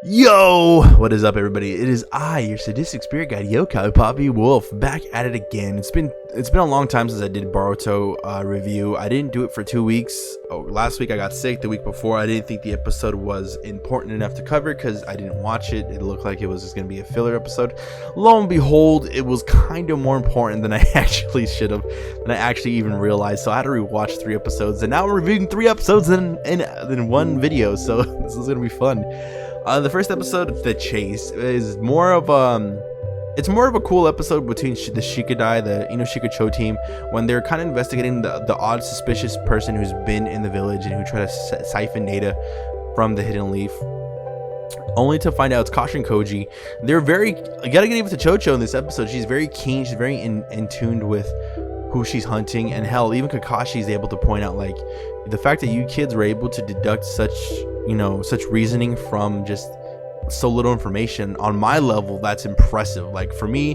Yo, what is up, everybody? It is I, your sadistic spirit guide, Yokai Poppy Wolf, back at it again. It's been a long time since I did Boruto review. I didn't do it for 2 weeks. Last week I got sick. The week before I didn't think the episode was important enough to cover because I didn't watch it. It looked like it was just going to be a filler episode. Lo and behold, it was kind of more important than I actually should have, than I actually even realized. So I had to rewatch 3 episodes, and now I'm reviewing 3 episodes in one video. So this is going to be fun. The first episode, The Chase, is more of a cool episode between the Shikadai, the Inoshika team, when they're kind of investigating the odd, suspicious person who's been in the village and who try to siphon data from the Hidden Leaf, only to find out it's Kashin Koji. They're you gotta give it to Chocho in this episode. She's very keen, she's very in tuned with who she's hunting, and hell, even Kakashi is able to point out, like, the fact that you kids were able to deduct such reasoning from just so little information. On my level, that's impressive. Like, for me,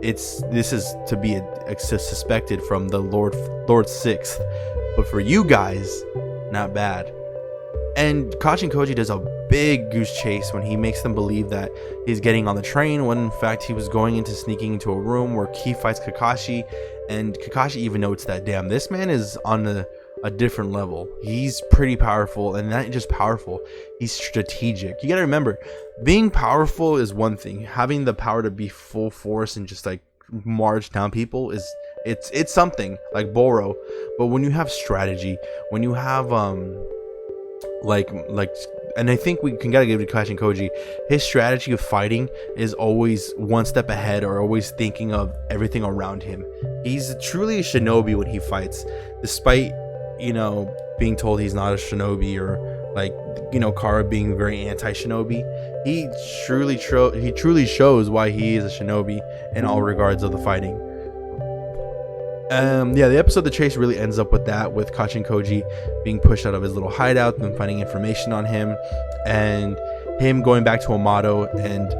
this is to be suspected from the Lord 6th, but for you guys, not bad. And Kashin Koji does a big goose chase when he makes them believe that he's getting on the train, when in fact he was sneaking into a room where he fights Kakashi, and Kakashi even notes that, damn, this man is on a different level. He's pretty powerful, and not just powerful, he's strategic. You gotta remember, being powerful is one thing. Having the power to be full force and just like march down people it's something like Boro. But when you have strategy, when you have and I think we gotta give it to Kashin Koji, his strategy of fighting is always one step ahead, or always thinking of everything around him. He's truly a shinobi when he fights, despite being told he's not a shinobi, or Kara being very anti-shinobi. He truly shows why he is a shinobi in all regards of the fighting. The episode The Chase really ends up with that, with Kashin Koji being pushed out of his little hideout, them finding information on him, and him going back to Amado, and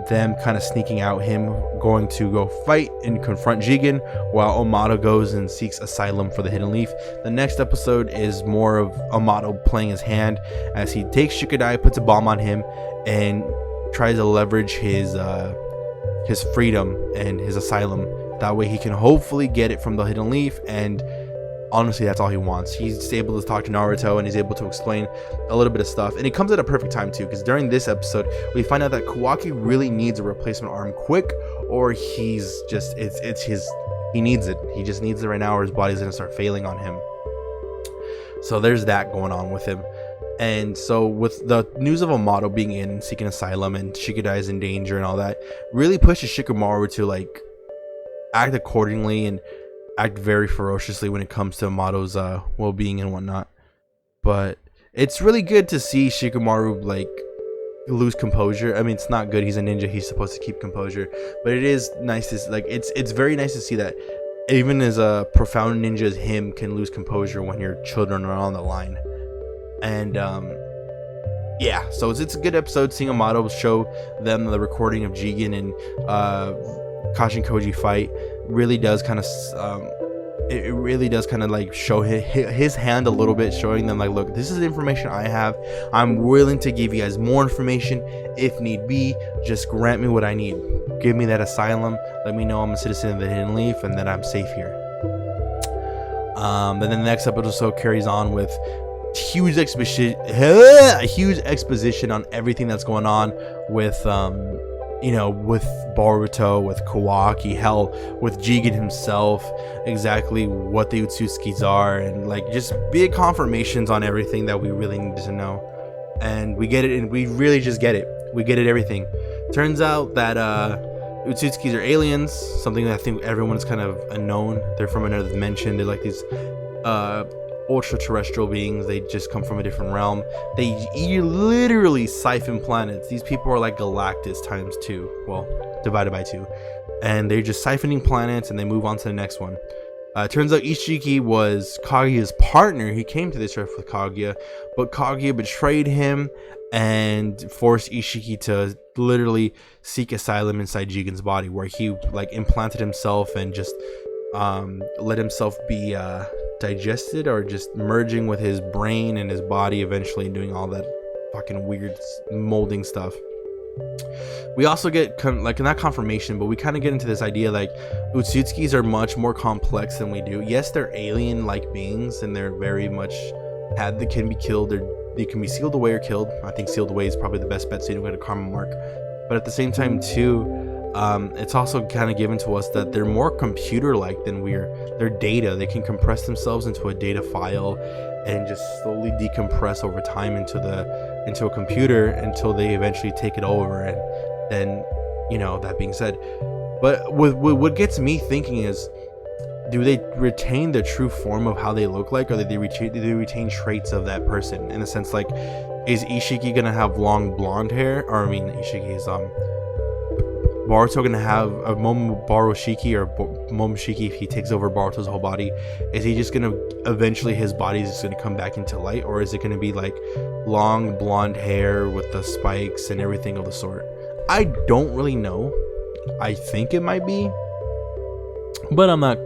them kind of sneaking out, him going to go fight and confront Jigan, while Amado goes and seeks asylum for the Hidden Leaf. The next episode is more of Amado playing his hand as he takes Shikadai, puts a bomb on him, and tries to leverage his freedom and his asylum. That way he can hopefully get it from the Hidden Leaf, and honestly, that's all he wants. He's able to talk to Naruto, and he's able to explain a little bit of stuff. And it comes at a perfect time too, because during this episode, we find out that Kawaki really needs a replacement arm quick, or he needs it. He just needs it right now, or his body's gonna start failing on him. So there's that going on with him. And so with the news of Amado being in and seeking asylum, and Shikadai is in danger and all that, really pushes Shikamaru to act accordingly and act very ferociously when it comes to Amado's well-being and whatnot. But it's really good to see Shikamaru lose composure. I mean, it's not good, he's a ninja, he's supposed to keep composure, but it is nice to it's very nice to see that even as a profound ninja as him can lose composure when your children are on the line. And yeah, so it's a good episode seeing Amado show them the recording of Jigan and Kashin Koji fight. Really does kind of show his hand a little bit, showing them look, this is the information I have. I'm willing to give you guys more information if need be. Just grant me what I need. Give me that asylum. Let me know I'm a citizen of the Hidden Leaf and that I'm safe here. And then the next episode carries on with huge exposition on everything that's going on with with Boruto, with Kawaki, hell, with Jigan himself, exactly what the Otsutsukis are, and just big confirmations on everything that we really needed to know. And we get it, and we really just get it. We get it, everything. Turns out that Otsutsuki's are aliens, something that I think everyone's kind of unknown. They're from another dimension. They're like these ultra-terrestrial beings. They just come from a different realm. They literally siphon planets. These people are like Galactus times 2, well, divided by 2, and they're just siphoning planets, and they move on to the next one. Turns out Ishiki was Kaguya's partner. He came to this earth with Kaguya, but Kaguya betrayed him and forced Ishiki to literally seek asylum inside Jigan's body, where he implanted himself and just let himself be digested, or just merging with his brain and his body, eventually doing all that fucking weird molding stuff. We also get like not confirmation, but we kind of get into this idea like Otsutsukis are much more complex than we do. Yes, they're alien-like beings, and they're very much they can be killed, or they can be sealed away or killed. I think sealed away is probably the best bet, so you don't get a karma mark. But at the same time too, it's also kind of given to us that they're more computer-like than they're data. They can compress themselves into a data file and just slowly decompress over time into a computer until they eventually take it over. And then, that being said, but what gets me thinking is, do they retain the true form of how they look like, or do they retain traits of that person? In a sense, like, is Ishiki gonna have long blonde hair, or Ishiki is Boruto gonna have a Momoshiki or Momoshiki if he takes over Boruto's whole body? Is he just gonna eventually his body is just gonna come back into light, or is it gonna be like long blonde hair with the spikes and everything of the sort? I don't really know. I think it might be, but I'm not.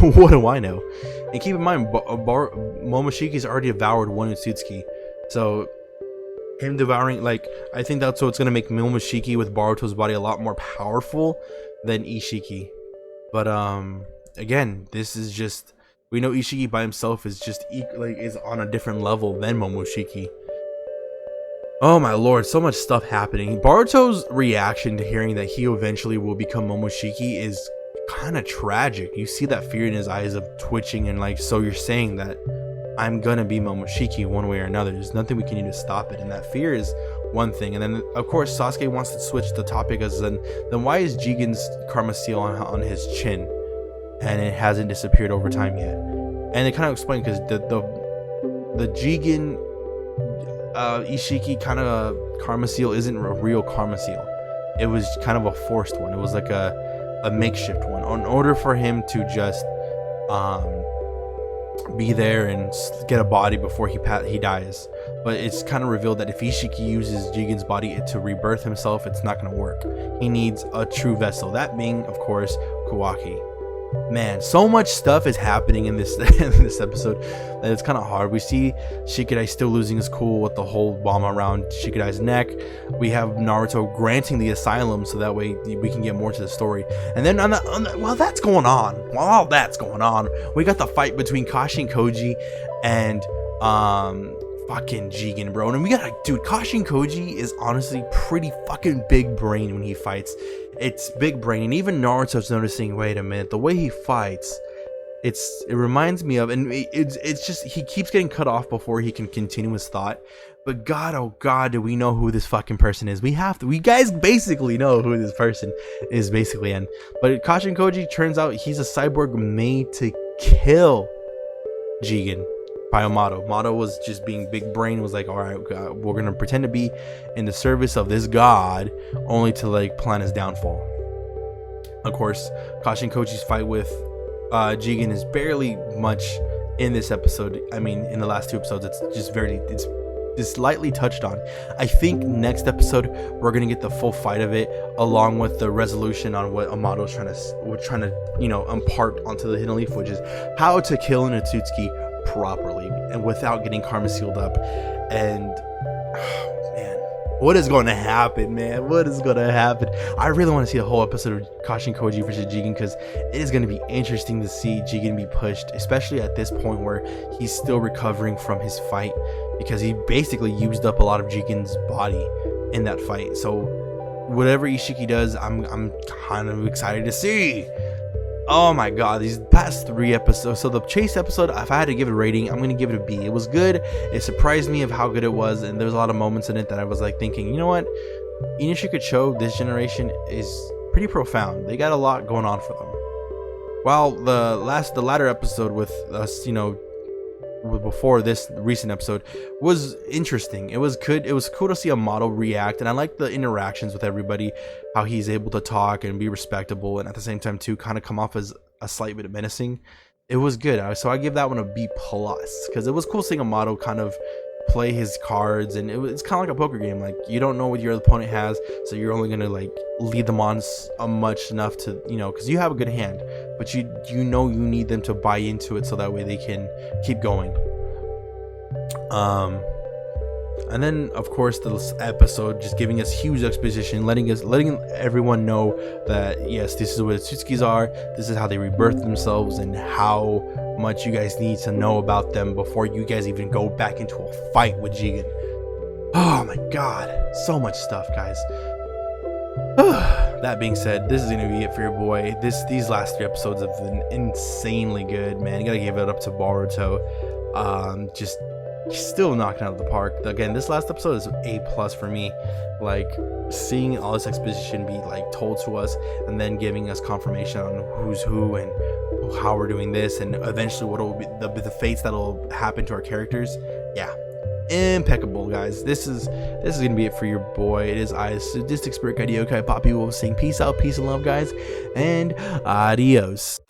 What do I know? And keep in mind, Momoshiki's already devoured one Otsutsuki, so him devouring, like, I think that's what's gonna make Momoshiki with Boruto's body a lot more powerful than Ishiki. But again, this is just, we know Ishiki by himself is just is on a different level than Momoshiki. Oh my lord, so much stuff happening. Boruto's reaction to hearing that he eventually will become Momoshiki is kind of tragic. You see that fear in his eyes of twitching, and like, so you're saying that I'm gonna be Momoshiki one way or another. There's nothing we can do to stop it, and that fear is one thing. And then of course Sasuke wants to switch the topic as then why is Jigan's karma seal on his chin and it hasn't disappeared over time yet? And they kind of explain, because the Jigan Ishiki kind of karma seal isn't a real karma seal. It was kind of a forced one. It was like a makeshift one, in order for him to just be there and get a body before he dies. But it's kind of revealed that if Ishiki uses Jigan's body to rebirth himself, it's not going to work. He needs a true vessel, that being of course Kawaki. Man, so much stuff is happening in this episode that it's kind of hard. We see Shikadai still losing his cool with the whole bomb around Shikadai's neck. We have Naruto granting the asylum so that way we can get more to the story. And then while all that's going on, we got the fight between Kashin Koji and fucking Jigan, bro. And we got Kashin Koji is honestly pretty fucking big brain when he fights. It's big brain, and even Naruto's noticing, wait a minute, the way he fights, it reminds me of, and it's just, he keeps getting cut off before he can continue his thought. But god, oh god, do we know who this fucking person is? We guys basically know who this person is, basically. But Kashin Koji, turns out he's a cyborg made to kill Jigan by Amado. Amado was just being big brain, was like, all right, we're gonna pretend to be in the service of this god, only to like plan his downfall. Of course, Kashin Koji's fight with Jigan is barely much in this episode. In the last two episodes, it's just lightly touched on. I think next episode we're gonna get the full fight of it, along with the resolution on what Amado's trying to impart onto the Hidden Leaf, which is how to kill an Otsutsuki properly and without getting karma sealed up. And man, what is going to happen, man? What is going to happen? I really want to see a whole episode of Kashin Koji versus Jigan, because it is going to be interesting to see Jigan be pushed, especially at this point where he's still recovering from his fight, because he basically used up a lot of Jigan's body in that fight. So whatever Ishiki does, I'm kind of excited to see. Oh my god, these past 3 episodes. So the chase episode, if I had to give it a rating, I'm gonna give it a B. It was good. It surprised me of how good it was, and there's a lot of moments in it that I was like thinking, you know what, Inosuke Cho, this generation is pretty profound. They got a lot going on for them. While the latter episode with us, before this recent episode, was interesting. It was good. It was cool to see Amado react, and I like the interactions with everybody, how he's able to talk and be respectable, and at the same time too kind of come off as a slight bit menacing. It was good. So I give that one a B+, because it was cool seeing Amado kind of play his cards, and it's kind of like a poker game. Like, you don't know what your opponent has, so you're only gonna like lead them on much enough to, because you have a good hand, but you need them to buy into it so that way they can keep going. And then, of course, this episode just giving us huge exposition, letting everyone know that yes, this is what Otsutsukis are. This is how they rebirth themselves, and how much you guys need to know about them before you guys even go back into a fight with Jigan. Oh my god, so much stuff, guys. That being said, this is gonna be it for your boy. These last 3 episodes have been insanely good, man. You gotta give it up to Boruto. Just still knocking out of the park. Again, this last episode is A+ for me. Like, seeing all this exposition be like told to us, and then giving us confirmation on who's who and how we're doing this, and eventually what will be the fates that'll happen to our characters. Yeah, impeccable, guys. This is gonna be it for your boy. It is I, Sadistic Spirit Guide Yokai Poppy Wolf, saying peace out, peace and love, guys, and adios.